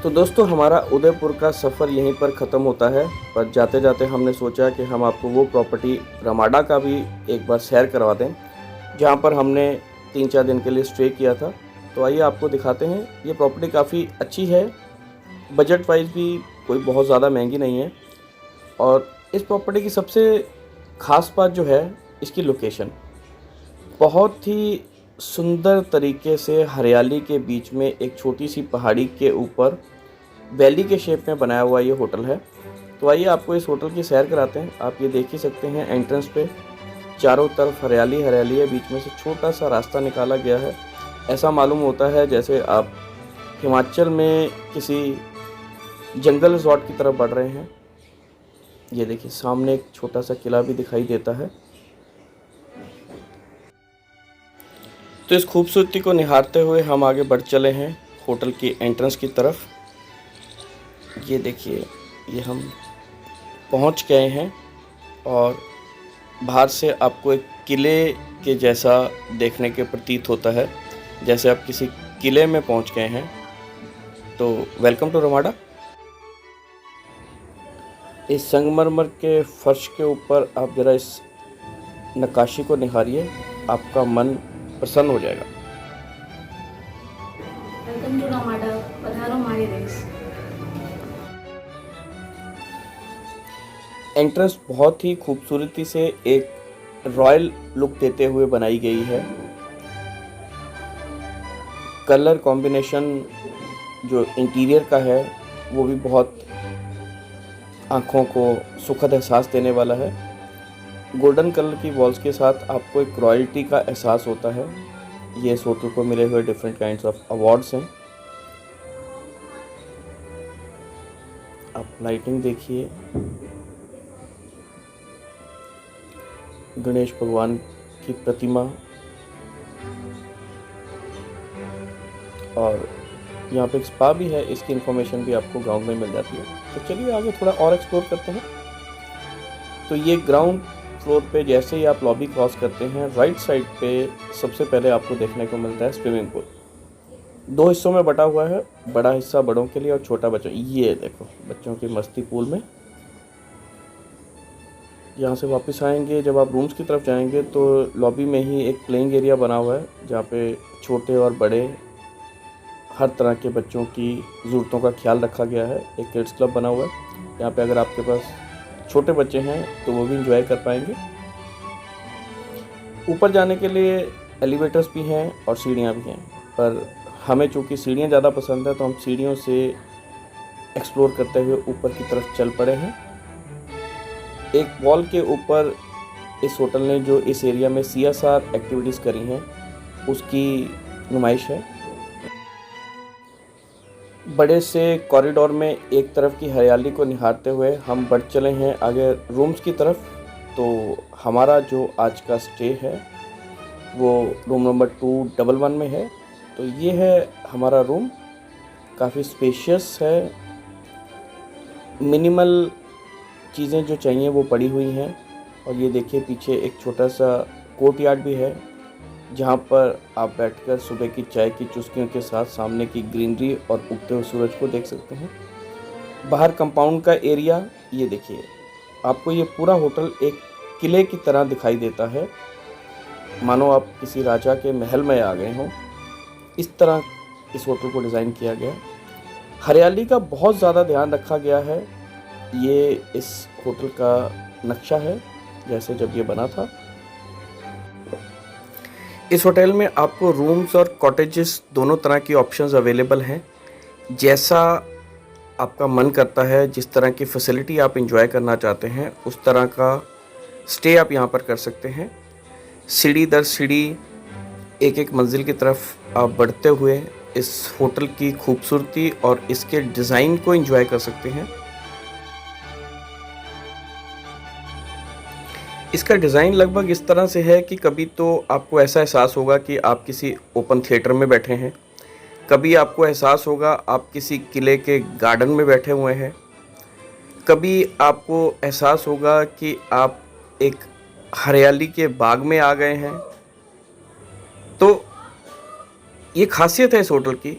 तो दोस्तों हमारा उदयपुर का सफ़र यहीं पर ख़त्म होता है, पर जाते जाते हमने सोचा कि हम आपको वो प्रॉपर्टी रमाडा का भी एक बार सैर करवा दें, जहाँ पर हमने 3-4 दिन के लिए स्टे किया था। तो आइए आपको दिखाते हैं। ये प्रॉपर्टी काफ़ी अच्छी है, बजट वाइज भी कोई बहुत ज़्यादा महंगी नहीं है। और इस प्रॉपर्टी की सबसे ख़ास बात जो है इसकी लोकेशन। बहुत ही सुंदर तरीके से हरियाली के बीच में एक छोटी सी पहाड़ी के ऊपर वैली के शेप में बनाया हुआ ये होटल है। तो आइए आपको इस होटल की सैर कराते हैं। आप ये देख ही सकते हैं, एंट्रेंस पे चारों तरफ हरियाली हरियाली है, बीच में से छोटा सा रास्ता निकाला गया है। ऐसा मालूम होता है जैसे आप हिमाचल में किसी जंगल रिजॉर्ट की तरफ बढ़ रहे हैं। ये देखिए सामने एक छोटा सा किला भी दिखाई देता है। तो इस खूबसूरती को निहारते हुए हम आगे बढ़ चले हैं होटल की एंट्रेंस की तरफ। ये देखिए, ये हम पहुंच गए हैं और बाहर से आपको एक किले के जैसा देखने के प्रतीत होता है, जैसे आप किसी किले में पहुंच गए हैं। तो वेलकम टू रमाडा। इस संगमरमर के फर्श के ऊपर आप ज़रा इस नक्काशी को निहारिए, आपका मन प्रसन्न हो जाएगा। वेलकम टू रमाडा, पधारो हमारे देश। एंट्रेंस बहुत ही खूबसूरती से एक रॉयल लुक देते हुए बनाई गई है। कलर कॉम्बिनेशन जो इंटीरियर का है वो भी बहुत आँखों को सुखद एहसास देने वाला है। गोल्डन कलर की वॉल्स के साथ आपको एक रॉयल्टी का एहसास होता है। ये इस होटल को मिले हुए डिफरेंट काइंड्स ऑफ अवार्ड्स हैं। आप लाइटिंग देखिए, गणेश भगवान की प्रतिमा, और यहाँ पे एक स्पा भी है। इसकी इन्फॉर्मेशन भी आपको ग्राउंड में मिल जाती है। तो चलिए आगे थोड़ा और एक्सप्लोर करते हैं। तो ये ग्राउंड फ्लोर पे जैसे ही आप लॉबी क्रॉस करते हैं, राइट साइड पे सबसे पहले आपको देखने को मिलता है स्विमिंग पूल। 2 हिस्सों में बटा हुआ है, बड़ा हिस्सा बड़ों के लिए और छोटा बच्चों। ये देखो बच्चों की मस्ती पूल में। यहाँ से वापस आएंगे, जब आप रूम्स की तरफ जाएंगे तो लॉबी में ही एक प्लेइंग एरिया बना हुआ है, जहाँ पे छोटे और बड़े हर तरह के बच्चों की ज़रूरतों का ख्याल रखा गया है। एक किड्स क्लब बना हुआ है, यहाँ पे अगर आपके पास छोटे बच्चे हैं तो वो भी इंजॉय कर पाएंगे। ऊपर जाने के लिए एलिवेटर्स भी हैं और सीढ़ियाँ भी हैं, पर हमें चूँकि सीढ़ियाँ ज़्यादा पसंद है तो हम सीढ़ियों से एक्सप्लोर करते हुए ऊपर की तरफ चल पड़े हैं। एक वॉल के ऊपर इस होटल ने जो इस एरिया में CSR एक्टिविटीज़ करी हैं उसकी नुमाइश है। बड़े से कॉरिडोर में एक तरफ की हरियाली को निहारते हुए हम बढ़ चले हैं आगे रूम्स की तरफ। तो हमारा जो आज का स्टे है वो रूम नंबर 211 में है। तो ये है हमारा रूम, काफ़ी स्पेशियस है। मिनिमल चीज़ें जो चाहिए वो पड़ी हुई हैं। और ये देखिए पीछे एक छोटा सा कोर्टयार्ड भी है, जहाँ पर आप बैठकर सुबह की चाय की चुस्कियों के साथ सामने की ग्रीनरी और उगते हुए सूरज को देख सकते हैं। बाहर कंपाउंड का एरिया ये देखिए, आपको ये पूरा होटल एक किले की तरह दिखाई देता है, मानो आप किसी राजा के महल में आ गए हों। इस तरह इस होटल को डिज़ाइन किया गया। हरियाली का बहुत ज़्यादा ध्यान रखा गया है। ये इस होटल का नक्शा है जैसे जब ये बना था। इस होटल में आपको रूम्स और कॉटेजेस दोनों तरह की ऑप्शंस अवेलेबल हैं। जैसा आपका मन करता है, जिस तरह की फैसिलिटी आप एंजॉय करना चाहते हैं, उस तरह का स्टे आप यहाँ पर कर सकते हैं। सीढ़ी दर सीढ़ी एक एक मंजिल की तरफ आप बढ़ते हुए इस होटल की खूबसूरती और इसके डिज़ाइन को एंजॉय कर सकते हैं। इसका डिज़ाइन लगभग इस तरह से है कि कभी तो आपको ऐसा एहसास होगा कि आप किसी ओपन थिएटर में बैठे हैं, कभी आपको एहसास होगा आप किसी किले के गार्डन में बैठे हुए हैं, कभी आपको एहसास होगा कि आप एक हरियाली के बाग में आ गए हैं। तो ये खासियत है इस होटल की।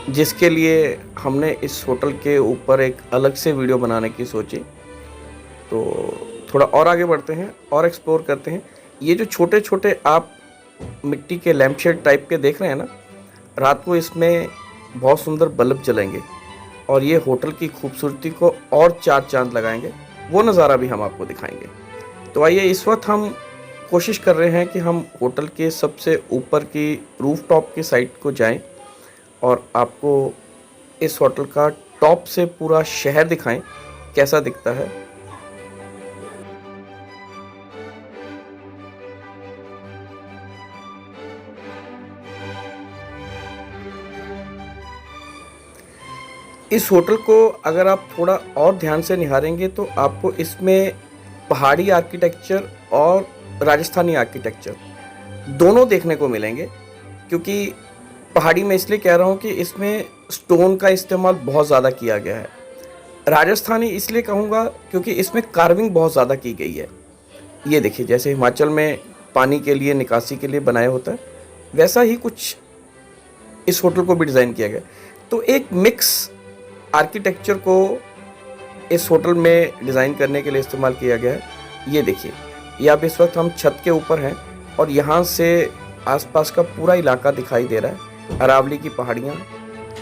जिसके लिए हमने इस होटल के ऊपर एक अलग से वीडियो बनाने की सोची। तो थोड़ा और आगे बढ़ते हैं और एक्सप्लोर करते हैं। ये जो छोटे छोटे आप मिट्टी के लैंप शेड टाइप के देख रहे हैं ना, रात को इसमें बहुत सुंदर बल्ब जलेंगे और ये होटल की खूबसूरती को और चार चांद लगाएंगे। वो नज़ारा भी हम आपको दिखाएंगे। तो आइए, इस वक्त हम कोशिश कर रहे हैं कि हम होटल के सबसे ऊपर की रूफटॉप की साइड को जाएं और आपको इस होटल का टॉप से पूरा शहर दिखाएं कैसा दिखता है। इस होटल को अगर आप थोड़ा और ध्यान से निहारेंगे तो आपको इसमें पहाड़ी आर्किटेक्चर और राजस्थानी आर्किटेक्चर दोनों देखने को मिलेंगे। क्योंकि पहाड़ी में इसलिए कह रहा हूँ कि इसमें स्टोन का इस्तेमाल बहुत ज़्यादा किया गया है। राजस्थानी इसलिए कहूँगा क्योंकि इसमें कार्विंग बहुत ज़्यादा की गई है। ये देखिए, जैसे हिमाचल में पानी के लिए निकासी के लिए बनाया होता है, वैसा ही कुछ इस होटल को भी डिज़ाइन किया गया। तो एक मिक्स आर्किटेक्चर को इस होटल में डिज़ाइन करने के लिए इस्तेमाल किया गया है। ये देखिए, ये अब इस वक्त हम छत के ऊपर हैं और यहाँ से आसपास का पूरा इलाका दिखाई दे रहा है। अरावली की पहाड़ियाँ,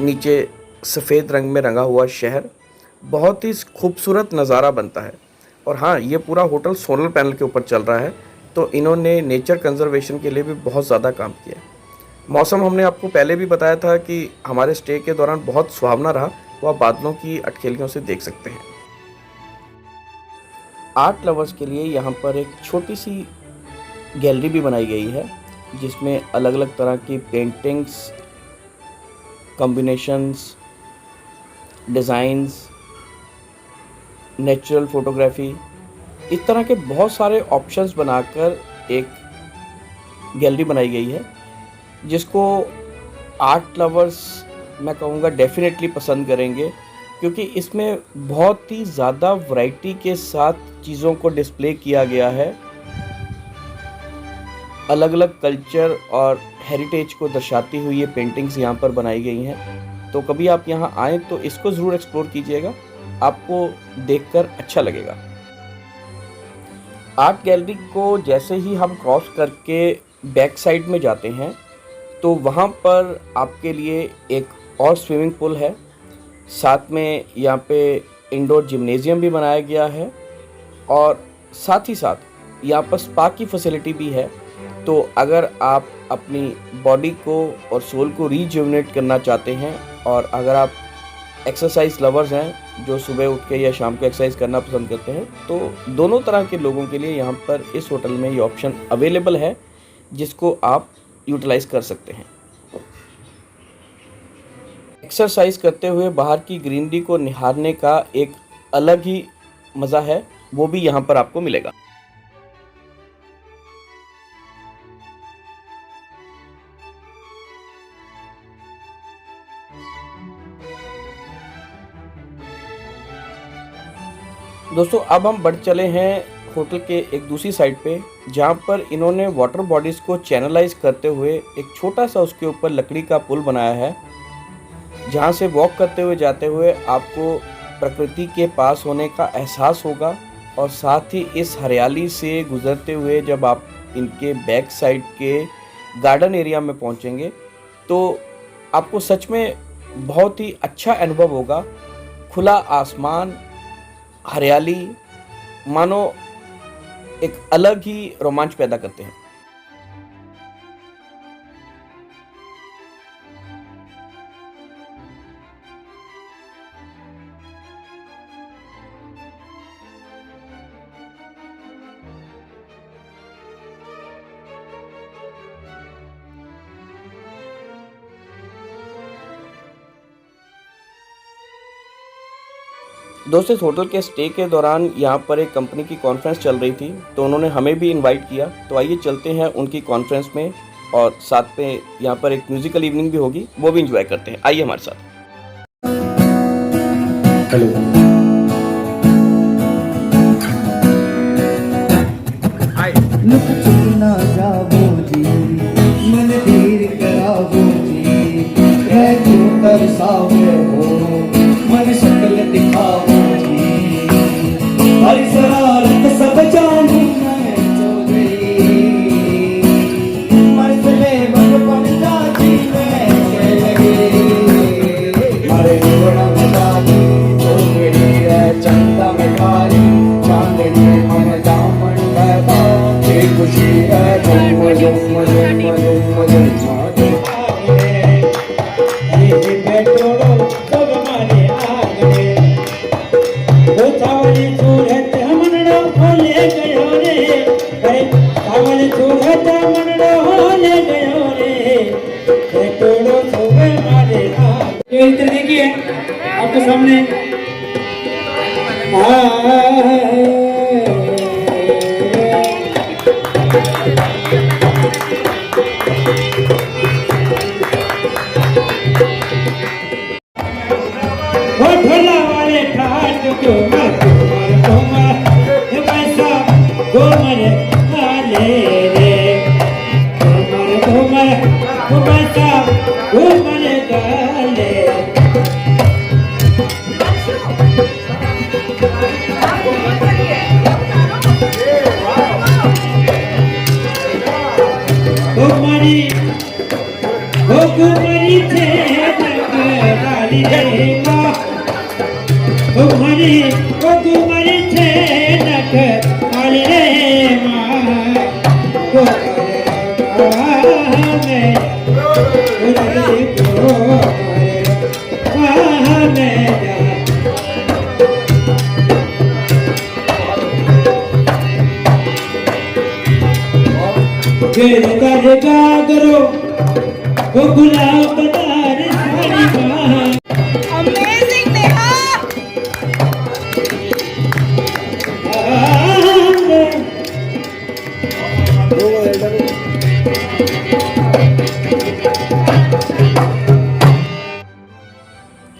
नीचे सफ़ेद रंग में रंगा हुआ शहर, बहुत ही खूबसूरत नज़ारा बनता है। और हाँ, ये पूरा होटल सोलर पैनल के ऊपर चल रहा है, तो इन्होंने नेचर कंजर्वेशन के लिए भी बहुत ज़्यादा काम किया। मौसम हमने आपको पहले भी बताया था कि हमारे स्टे के दौरान बहुत सुहावना रहा, वो आप बादलों की अटखेलियों से देख सकते हैं। आर्ट लवर्स के लिए यहाँ पर एक छोटी सी गैलरी भी बनाई गई है, जिसमें अलग अलग तरह की paintings, combinations, designs, natural photography, इस तरह के बहुत सारे ऑप्शंस बनाकर एक गैलरी बनाई गई है, जिसको आर्ट लवर्स मैं कहूँगा डेफिनेटली पसंद करेंगे। क्योंकि इसमें बहुत ही ज़्यादा वैरायटी के साथ चीज़ों को डिस्प्ले किया गया है। अलग अलग कल्चर और हेरिटेज को दर्शाती हुई ये पेंटिंग्स यहाँ पर बनाई गई हैं। तो कभी आप यहाँ आएँ तो इसको ज़रूर एक्सप्लोर कीजिएगा, आपको देखकर अच्छा लगेगा। आर्ट गैलरी को जैसे ही हम क्रॉस करके बैक साइड में जाते हैं तो वहाँ पर आपके लिए एक और स्विमिंग पूल है। साथ में यहाँ पे इंडोर जिम्नेजियम भी बनाया गया है और साथ ही साथ यहाँ पर स्पा की फैसिलिटी भी है। तो अगर आप अपनी बॉडी को और सोल को रीजुविनेट करना चाहते हैं और अगर आप एक्सरसाइज लवर्स हैं जो सुबह उठ के या शाम को एक्सरसाइज करना पसंद करते हैं, तो दोनों तरह के लोगों के लिए यहाँ पर इस होटल में ये ऑप्शन अवेलेबल है, जिसको आप यूटिलाइज़ कर सकते हैं। एक्सरसाइज करते हुए बाहर की ग्रीनरी को निहारने का एक अलग ही मज़ा है, वो भी यहाँ पर आपको मिलेगा। दोस्तों, अब हम बढ़ चले हैं होटल के एक दूसरी साइड पे, जहाँ पर इन्होंने वाटर बॉडीज़ को चैनलाइज करते हुए एक छोटा सा उसके ऊपर लकड़ी का पुल बनाया है, जहाँ से वॉक करते हुए जाते हुए आपको प्रकृति के पास होने का एहसास होगा। और साथ ही इस हरियाली से गुज़रते हुए जब आप इनके बैक साइड के गार्डन एरिया में पहुँचेंगे तो आपको सच में बहुत ही अच्छा अनुभव होगा। खुला आसमान, हरियाली मानो एक अलग ही रोमांच पैदा करते हैं। दोस्तों, इस होटल के स्टे के दौरान यहाँ पर एक कंपनी की कॉन्फ्रेंस चल रही थी, तो उन्होंने हमें भी इनवाइट किया। तो आइए चलते हैं उनकी कॉन्फ्रेंस में और साथ में यहाँ पर एक म्यूजिकल इवनिंग भी होगी, वो भी इंजॉय करते हैं। आइए हमारे साथ। हेलो, हाय। लुक चुप ना जाओ जी, मन धीर कराओ जी, है क्यों कर राजा मनड़ो ले गयो रे खटोड़ो सोवे मारे राम। ये इधर देखिए आपके सामने वो ढोला वाले ठाट घूमर घूमर घूमर वैसा घूमर वाले रे घूमर घूमर वैसा घूमर गाले। घुमरी वो घुमरी थे नगराली रे माँ घुमरी वो घुमरी थे नगराली रे माँ वो में गिरधर गागरो वो गुलाब दार साड़ी माँ। Amazing, Neha!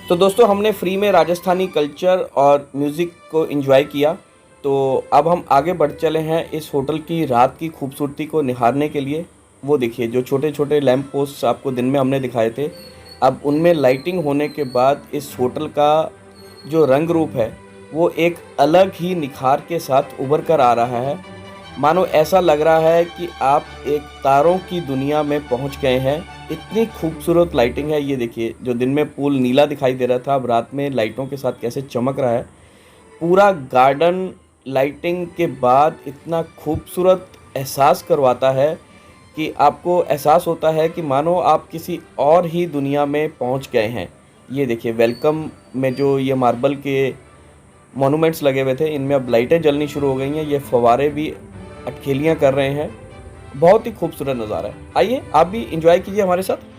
तो दोस्तों हमने फ्री में राजस्थानी कल्चर और म्यूज़िक को एंजॉय किया। तो अब हम आगे बढ़ चले हैं इस होटल की रात की खूबसूरती को निहारने के लिए। वो देखिए जो छोटे छोटे लैंप पोस्ट आपको दिन में हमने दिखाए थे, अब उनमें लाइटिंग होने के बाद इस होटल का जो रंग रूप है वो एक अलग ही निखार के साथ उभर कर आ रहा है। मानो ऐसा लग रहा है कि आप एक तारों की दुनिया में पहुंच गए हैं। इतनी खूबसूरत लाइटिंग है। ये देखिए जो दिन में पूल नीला दिखाई दे रहा था, अब रात में लाइटों के साथ कैसे चमक रहा है। पूरा गार्डन लाइटिंग के बाद इतना खूबसूरत एहसास करवाता है कि आपको एहसास होता है कि मानो आप किसी और ही दुनिया में पहुंच गए हैं। ये देखिए वेलकम में जो ये मार्बल के मॉन्यूमेंट्स लगे हुए थे, इनमें अब लाइटें जलनी शुरू हो गई हैं। ये फव्वारे भी अटखेलियाँ कर रहे हैं। बहुत ही खूबसूरत नज़ारा है। आइए आप भी एंजॉय कीजिए हमारे साथ।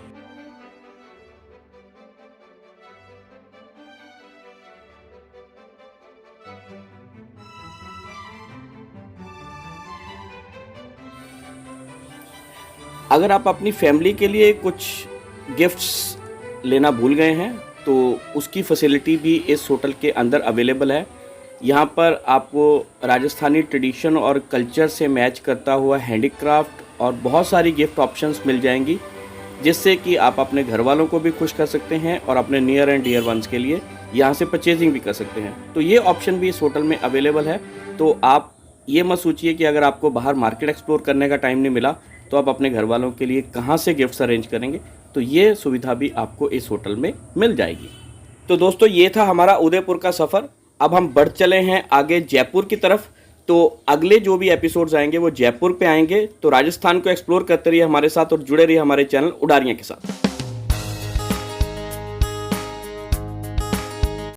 अगर आप अपनी फैमिली के लिए कुछ गिफ्ट्स लेना भूल गए हैं तो उसकी फैसिलिटी भी इस होटल के अंदर अवेलेबल है। यहाँ पर आपको राजस्थानी ट्रेडिशन और कल्चर से मैच करता हुआ हैंडीक्राफ्ट और बहुत सारी गिफ्ट ऑप्शंस मिल जाएंगी, जिससे कि आप अपने घर वालों को भी खुश कर सकते हैं और अपने नियर एंड डियर वंस के लिए यहाँ से परचेजिंग भी कर सकते हैं। तो ये ऑप्शन भी इस होटल में अवेलेबल है। तो आप ये मत सोचिए कि अगर आपको बाहर मार्केट एक्सप्लोर करने का टाइम नहीं मिला तो आप अपने घर वालों के लिए कहाँ से गिफ्ट्स अरेंज करेंगे। तो ये सुविधा भी आपको इस होटल में मिल जाएगी। तो दोस्तों ये था हमारा उदयपुर का सफ़र। अब हम बढ़ चले हैं आगे जयपुर की तरफ। तो अगले जो भी एपिसोड्स आएंगे वो जयपुर पे आएंगे। तो राजस्थान को एक्सप्लोर करते रहिए हमारे साथ और जुड़े रहिए हमारे चैनल उडारियाँ के साथ।